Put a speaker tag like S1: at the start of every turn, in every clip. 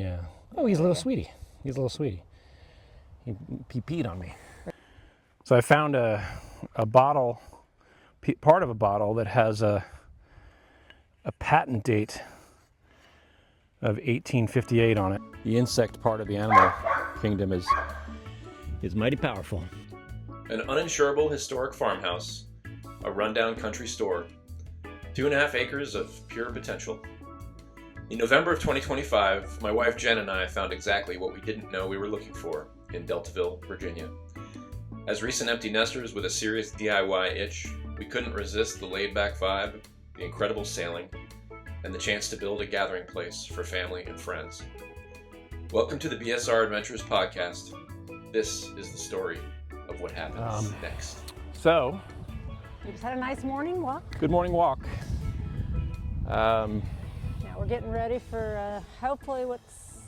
S1: Yeah. Oh, he's a little sweetie. He's a little sweetie. He peed on me. So I found a bottle, part of a bottle that has a patent date of 1858 on it. The insect part of the animal kingdom is mighty powerful.
S2: An uninsurable historic farmhouse, a rundown country store, 2.5 acres of pure potential. In November of 2025, my wife Jen and I found exactly what we didn't know we were looking for in Deltaville, Virginia. As recent empty nesters with a serious DIY itch, we couldn't resist the laid-back vibe, the incredible sailing, and the chance to build a gathering place for family and friends. Welcome to the BSR Adventures podcast. This is the story of what happens next.
S1: So,
S3: you just had a nice morning walk.
S1: Good morning walk.
S3: Now we're getting ready for hopefully what's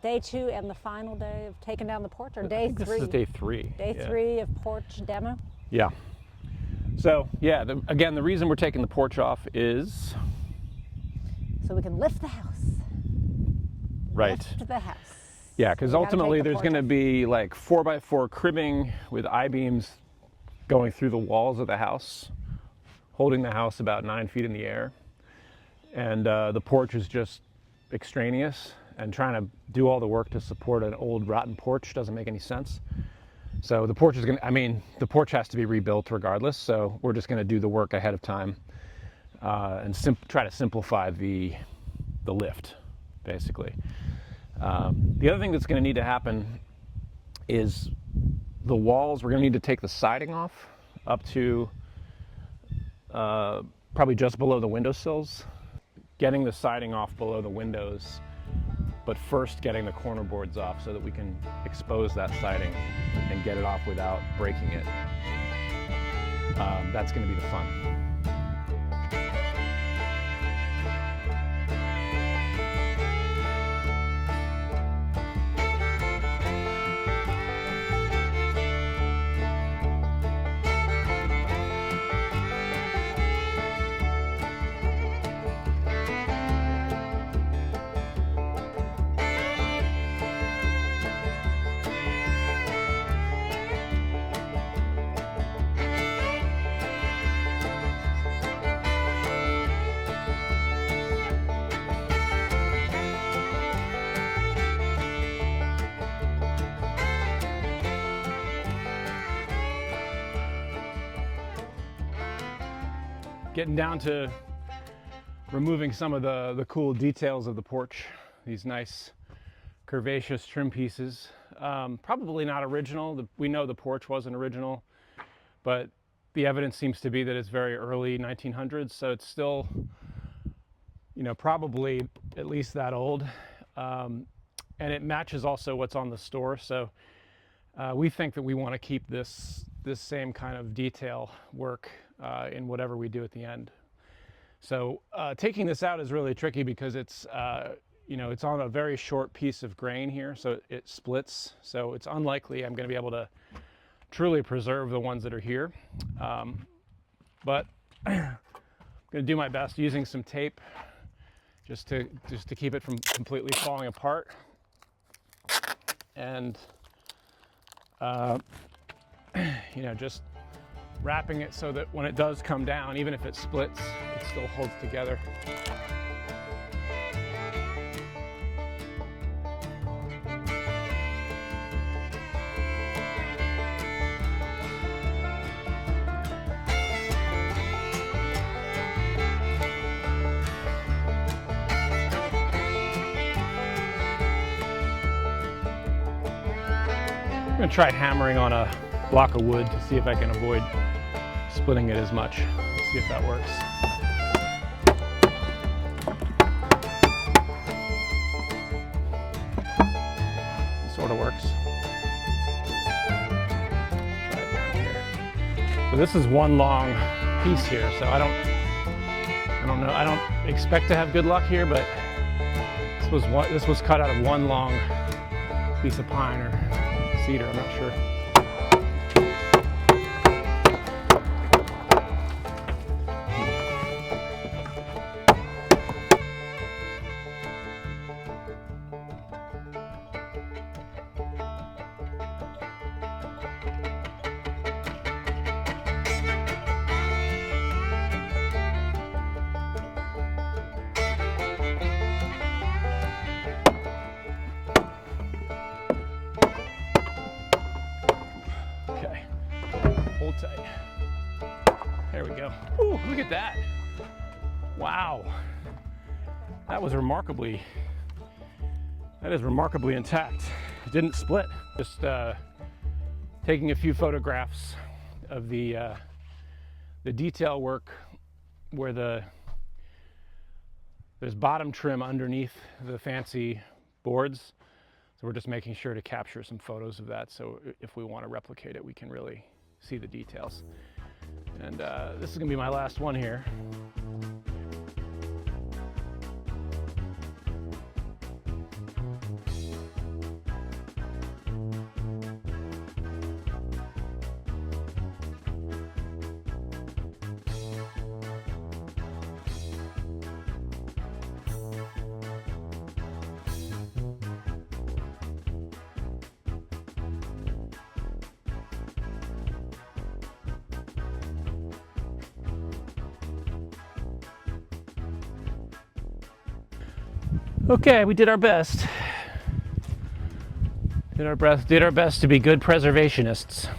S3: day 2 and the final day of taking down the porch, or day 3.
S1: This is day 3.
S3: Day 3 of porch demo.
S1: Yeah. So yeah, again, the reason we're taking the porch off is
S3: so we can lift the house.
S1: Right.
S3: Lift the house.
S1: Yeah, because ultimately there's going to be like 4x4 cribbing with I-beams going through the walls of the house, holding the house about 9 feet in the air. And the porch is just extraneous, and trying to do all the work to support an old rotten porch doesn't make any sense. So the porch is the porch has to be rebuilt regardless. So we're just going to do the work ahead of time and try to simplify the lift, basically. The other thing that's going to need to happen is the walls. We're going to need to take the siding off up to probably just below the windowsills. Getting the siding off below the windows, but first getting the corner boards off so that we can expose that siding and get it off without breaking it. That's going to be the fun. Getting down to removing some of the cool details of the porch. These nice curvaceous trim pieces. Probably not original. We know the porch wasn't original, but the evidence seems to be that it's very early 1900s, so it's still, probably at least that old. And it matches also what's on the store, so we think that we want to keep this same kind of detail work in whatever we do at the end. So taking this out is really tricky because it's it's on a very short piece of grain here, so it splits. So it's unlikely I'm going to be able to truly preserve the ones that are here. But I'm going to do my best using some tape just to keep it from completely falling apart. And just wrapping it so that when it does come down, even if it splits, it still holds together. I'm going to try hammering on a block of wood to see if I can avoid splitting it as much. Let's see if that works. It sort of works. Try it down here. So this is one long piece here, so I don't know. I don't expect to have good luck here, but this was cut out of one long piece of pine or cedar, I'm not sure. Ooh, look at that. Wow. That is remarkably intact. It didn't split. Just taking a few photographs of the detail work where there's bottom trim underneath the fancy boards. So we're just making sure to capture some photos of that, so if we want to replicate it, we can really see the details. And this is gonna be my last one here. Okay, we did our best. Did our best to be good preservationists.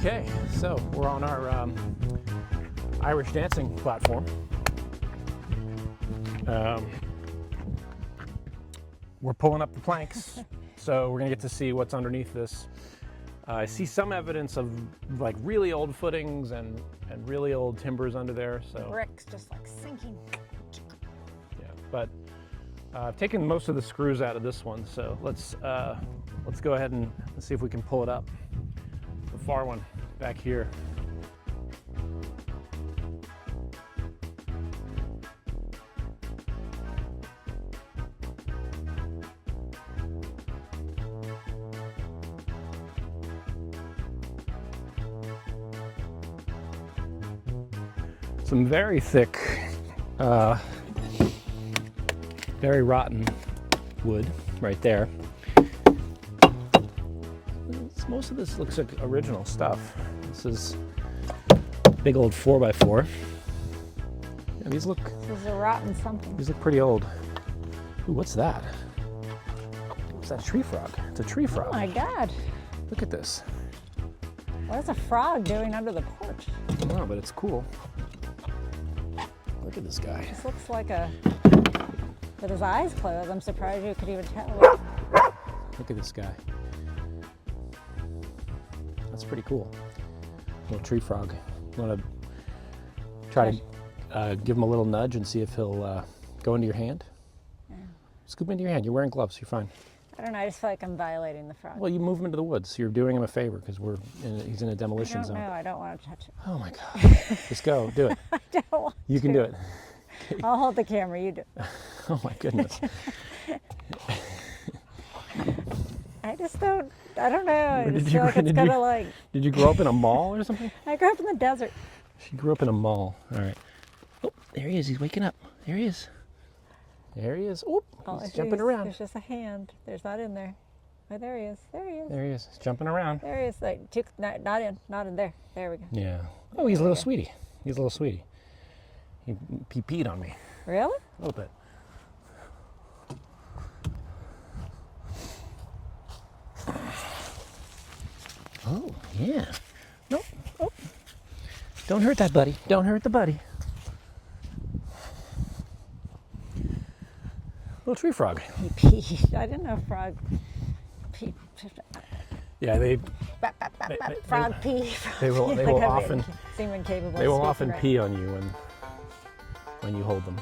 S1: Okay, so we're on our Irish dancing platform. We're pulling up the planks, so we're gonna get to see what's underneath this. I see some evidence of like really old footings and really old timbers under there. So
S3: Bricks just like sinking.
S1: yeah, but I've taken most of the screws out of this one, so let's go ahead and see if we can pull it up. The far one back here. Some very thick, very rotten wood right there. Most of this looks like original stuff. This is big old 4x4. Yeah, these look.
S3: This is a rotten something.
S1: These look pretty old. Ooh, what's that? What's that? Tree frog. It's a tree frog.
S3: Oh my God.
S1: Look at this.
S3: What is a frog doing under the porch?
S1: I don't know, but it's cool. Look at this guy.
S3: This looks like with his eyes closed. I'm surprised you could even tell.
S1: Look at this guy. That's pretty cool. Little tree frog. Want to try to give him a little nudge and see if he'll go into your hand? Yeah. Scoop into your hand. You're wearing gloves. You're fine.
S3: I don't know. I just feel like I'm violating the frog.
S1: Well, you move him into the woods. You're doing him a favor because he's in a demolition zone.
S3: No, I don't want to touch it.
S1: Oh my God. Just go. Do it.
S3: I don't want
S1: You can do it.
S3: I'll hold the camera. You do it.
S1: Oh my goodness.
S3: I just don't. I don't know. I just
S1: Did
S3: feel like it's gonna like.
S1: Did you grow up in a mall or something?
S3: I grew up in the desert.
S1: She grew up in a mall. All right. Oh, there he is. He's waking up. There he is. There he is. Oh, he's jumping around.
S3: There's just a hand. There's not in there. Oh, there he is. There he is.
S1: There he is. He's jumping around.
S3: There he is. Like, not in there. There we go.
S1: Yeah. Oh, he's a little sweetie. He's a little sweetie. He peed on me.
S3: Really?
S1: A little bit. Oh, yeah. Nope. Oh. Don't hurt that buddy. Don't hurt the buddy. Little tree frog.
S3: He peed. I didn't know frog peed.
S1: Yeah, they
S3: Frog pee.
S1: They will often
S3: seem incapable.
S1: They will often pee on you when you hold them.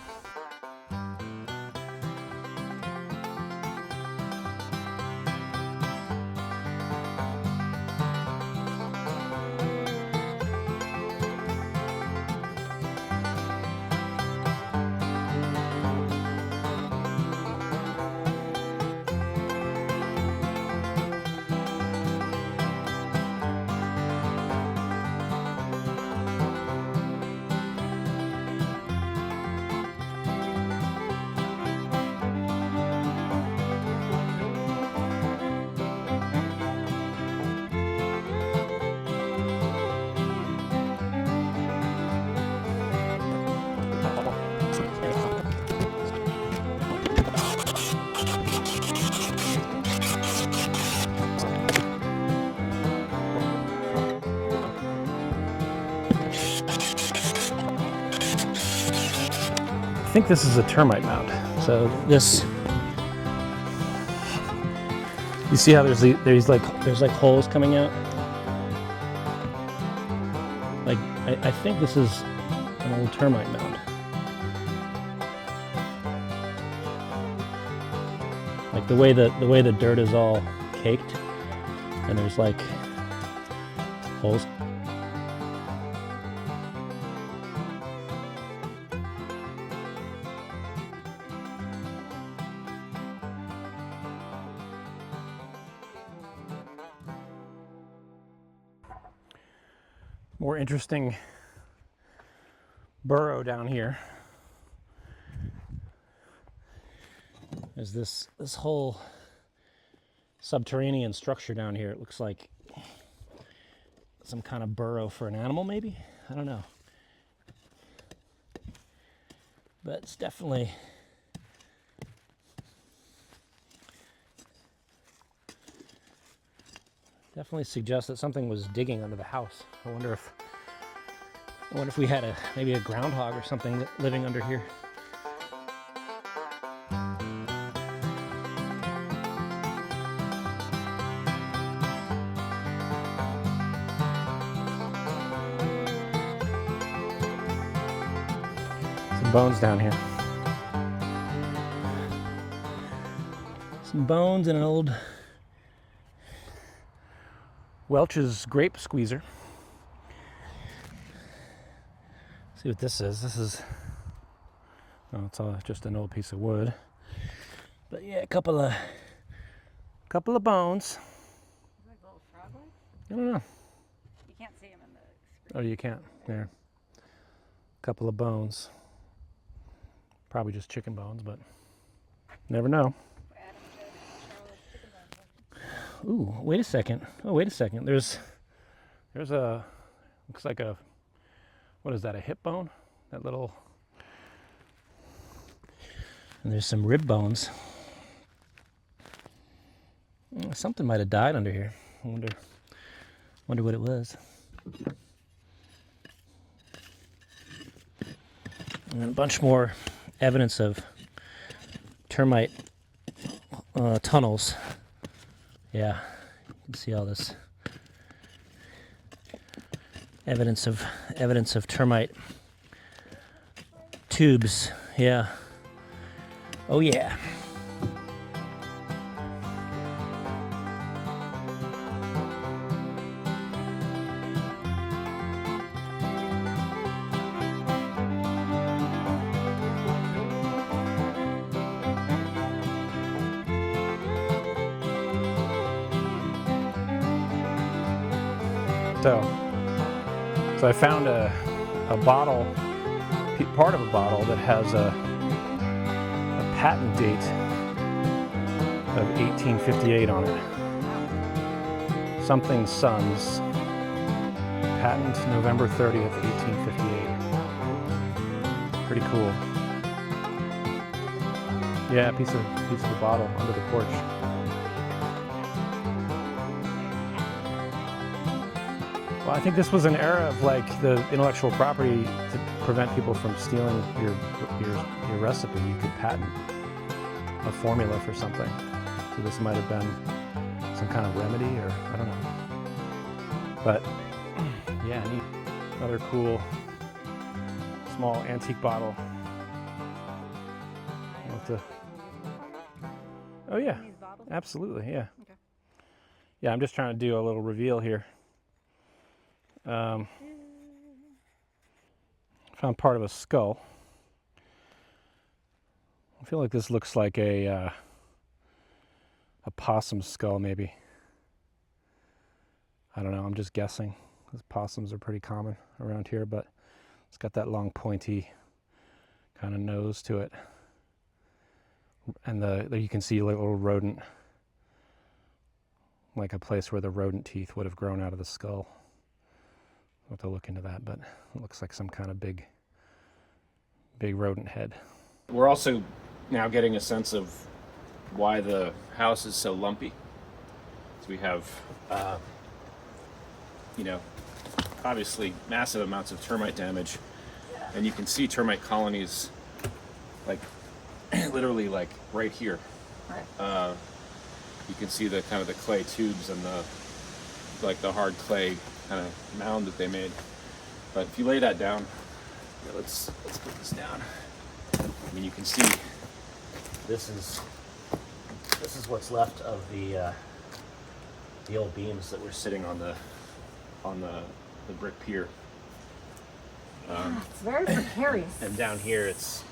S1: think this is a termite mound. So this, you see how there's like holes coming out? Like, I think this is an old termite mound. Like the way the dirt is all caked, and there's like holes. More interesting burrow down here is this whole subterranean structure down here. It looks like some kind of burrow for an animal, maybe? I don't know. But it's definitely suggests that something was digging under the house. I wonder if we had maybe a groundhog or something living under here. Some bones down here. Some bones and an old Welch's grape squeezer. See what this is. This is, oh, it's all just an old piece of wood. But yeah, a couple of bones.
S3: Like little frog legs?
S1: I don't know.
S3: You can't see them in the screen.
S1: Oh, you can't. There. A couple of bones. Probably just chicken bones, but never know. Ooh, wait a second. Oh, wait a second. There's a, looks like a, what is that, a hip bone? That little, and there's some rib bones. Something might have died under here. I wonder what it was. And then a bunch more evidence of termite tunnels. Yeah, you can see all this evidence of termite tubes. Yeah. Oh yeah. So I found a bottle, part of a bottle that has a patent date of 1858 on it. Something Sons, patent November 30th, 1858. Pretty cool. Yeah, a piece of the bottle under the porch. Well, I think this was an era of like the intellectual property to prevent people from stealing your recipe. You could patent a formula for something. So this might have been some kind of remedy, or I don't know. But yeah, neat. Another cool small antique bottle. Oh yeah, absolutely, yeah. Okay. Yeah, I'm just trying to do a little reveal here. Found part of a skull. I feel like this looks like a possum skull, maybe. I don't know, I'm just guessing, because possums are pretty common around here, but it's got that long pointy kind of nose to it. And you can see a little rodent, like a place where the rodent teeth would have grown out of the skull. I'll have to look into that, but it looks like some kind of big rodent head. We're also now getting a sense of why the house is so lumpy. So we have, obviously massive amounts of termite damage, and you can see termite colonies
S4: like literally like right here.
S3: Right.
S4: You can see the kind of the clay tubes and the hard clay kind of mound that they made. But if you lay that down, let's put this down. I mean, you can see this is what's left of the old beams that were sitting on the brick pier.
S3: It's very precarious.
S4: And down here, it's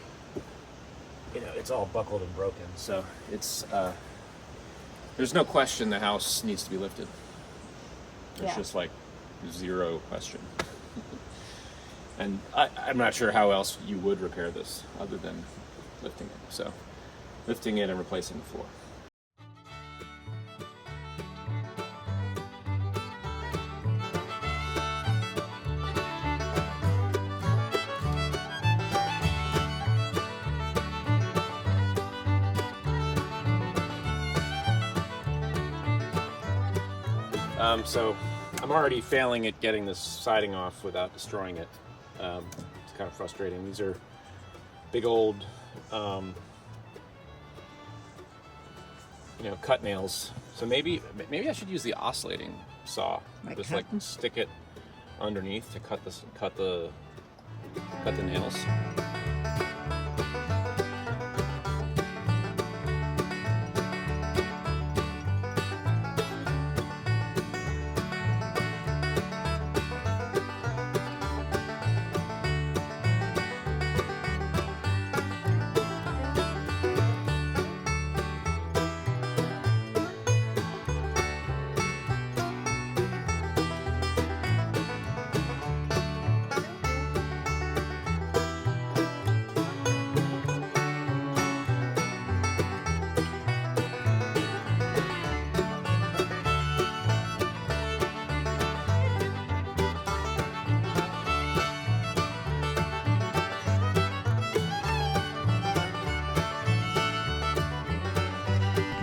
S4: all buckled and broken. So it's there's no question the house needs to be lifted. There's just like zero question. And I'm not sure how else you would repair this other than lifting it. So lifting it and replacing the floor. So I'm already failing at getting this siding off without destroying it. It's kind of frustrating. These are big old, cut nails. So maybe I should use the oscillating saw. Just like stick it underneath to cut the nails.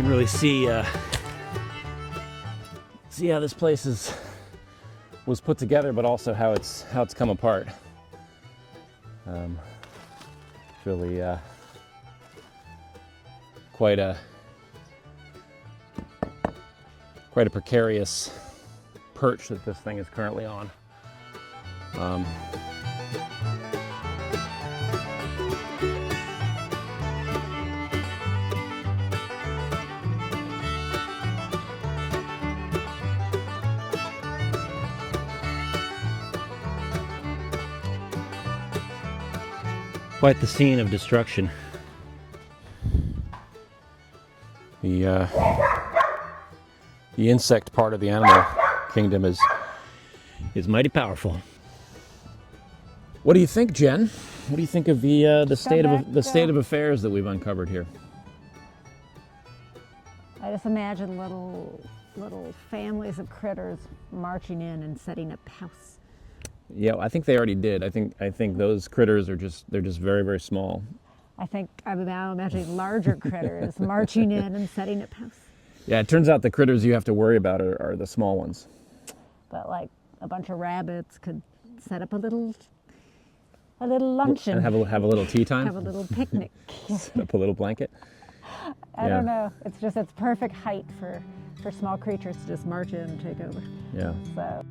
S4: You can really see how this place was put together, but also how it's come apart. Really quite a precarious perch that this thing is currently on. Quite the scene of destruction. The insect part of the animal kingdom is mighty powerful. What do you think, Jen? What do you think of the state of affairs that we've uncovered here?
S3: I just imagine little families of critters marching in and setting up house.
S1: Yeah, I think they already did. I think those critters are they're just very, very small.
S3: I'm now imagining larger critters marching in and setting up house.
S1: Yeah, it turns out the critters you have to worry about are the small ones.
S3: But like a bunch of rabbits could set up a little luncheon.
S1: And have a little tea time?
S3: Have a little picnic.
S1: Set up a little blanket?
S3: I don't know. It's perfect height for small creatures to just march in and take over.
S1: Yeah.
S3: So.